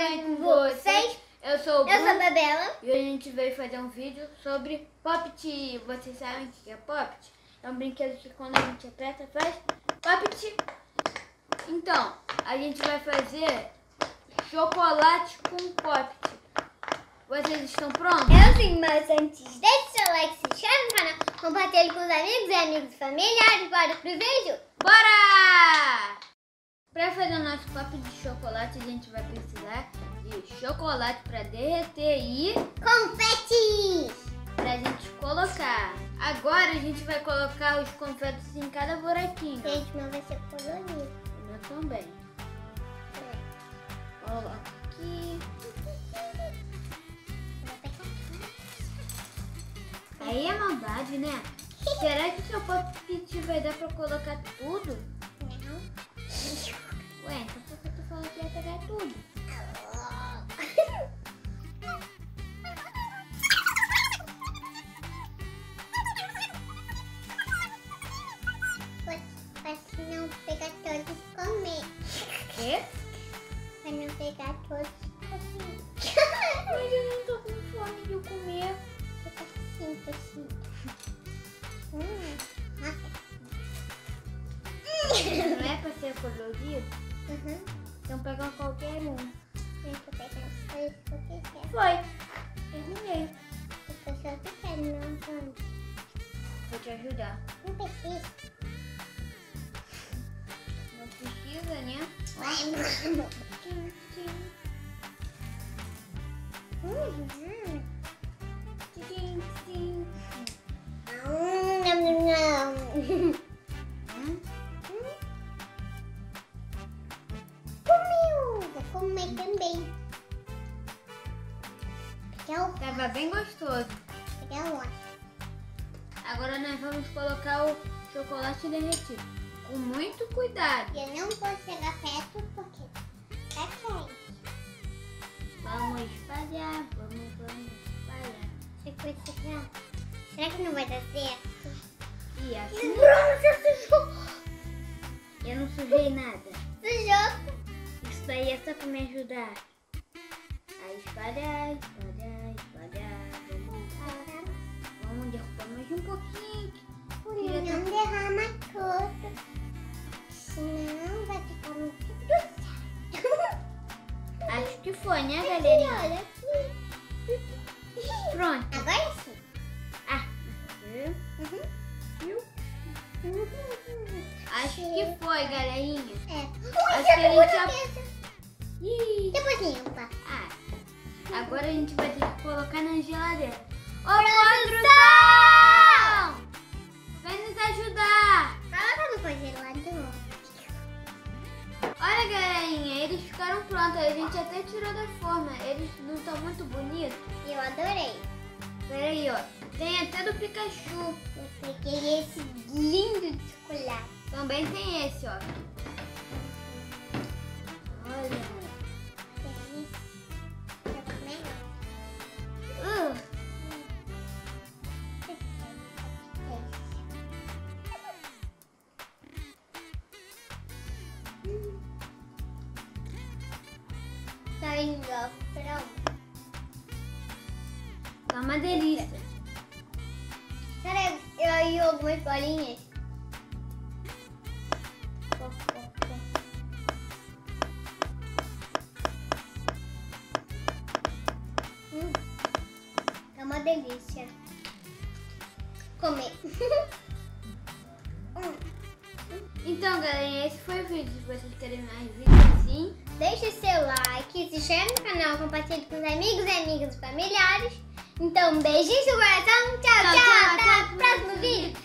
bem com vocês? Eu sou o Bruno. Eu sou a Bebela. E hoje a gente veio fazer um vídeo sobre Pop-It. Vocês sabem o que é Pop-It? É um brinquedo que quando a gente aperta faz Pop-It. Então, a gente vai fazer chocolate com Pop-It. Vocês estão prontos? Eu sim, mas antes deixe seu like, se inscreve no canal, compartilhe com os amigos e familiares. Bora pro vídeo? Bora! Para fazer o nosso Pop de chocolate, a gente vai precisar de chocolate para derreter e confetes pra gente colocar. Agora a gente vai colocar os confetes em cada buraquinho. Gente, não vai ser colorido. Eu também. Coloca aqui. Aí é maldade, né? Será que seu Pop-It vai dar pra colocar tudo? Não. Ué, então por que tu falou que ia pegar tudo? Pra não pegar todos e comer. Quê? Pra não pegar todos e comer. Mas eu não tô com fome de comer. Sinto. Não é pra ser colorido? Uhum. Então pega qualquer um. Eu tô pegando as coisas que eu quiser. Foi. Terminei. Porque eu só quero, não vou. Vou te ajudar. Não precisa. Não precisa, né? Vai, mano. Comeu! Vou comer também. Pegar o Tava bem gostoso. outro. Agora nós vamos colocar o chocolate derretido. Com muito cuidado. Eu não vou chegar perto porque tá quente. Vamos espalhar, vamos espalhar. Será que não vai dar certo? E assim, Você sujou! eu não sujei nada. Sujou? Isso daí é só pra me ajudar. A espalhar. Vamos derrubar mais um pouquinho. Não derrama tudo. Senão vai ficar muito doce. Acho que foi, né, galerinha? Olha aqui. Pronto. Agora sim. Ah, acho que foi, galerinha. É. Acho que a gente já... Ih. Depois limpa. Ah, agora a gente vai ter que colocar na geladeira. Ô, Produção! vem nos ajudar. Coloca no congelador. Olha, galerinha, eles ficaram prontos. A gente até tirou da forma. Eles não estão muito bonitos. Eu adorei. Peraí, ó. Tem até do Pikachu. Eu peguei esse lindo de chocolate. Também tem esse, ó. Olha. Tá indo pra Tá uma delícia. Peraí, eu algumas bolinhas. É uma delícia. Comer. Então, galerinha, esse foi o vídeo. Se vocês querem mais vídeos assim, Deixe seu like, se inscreve no canal, compartilhe com os amigos e familiares. Então, beijinho no coração. Tchau, tchau. Até o próximo vídeo.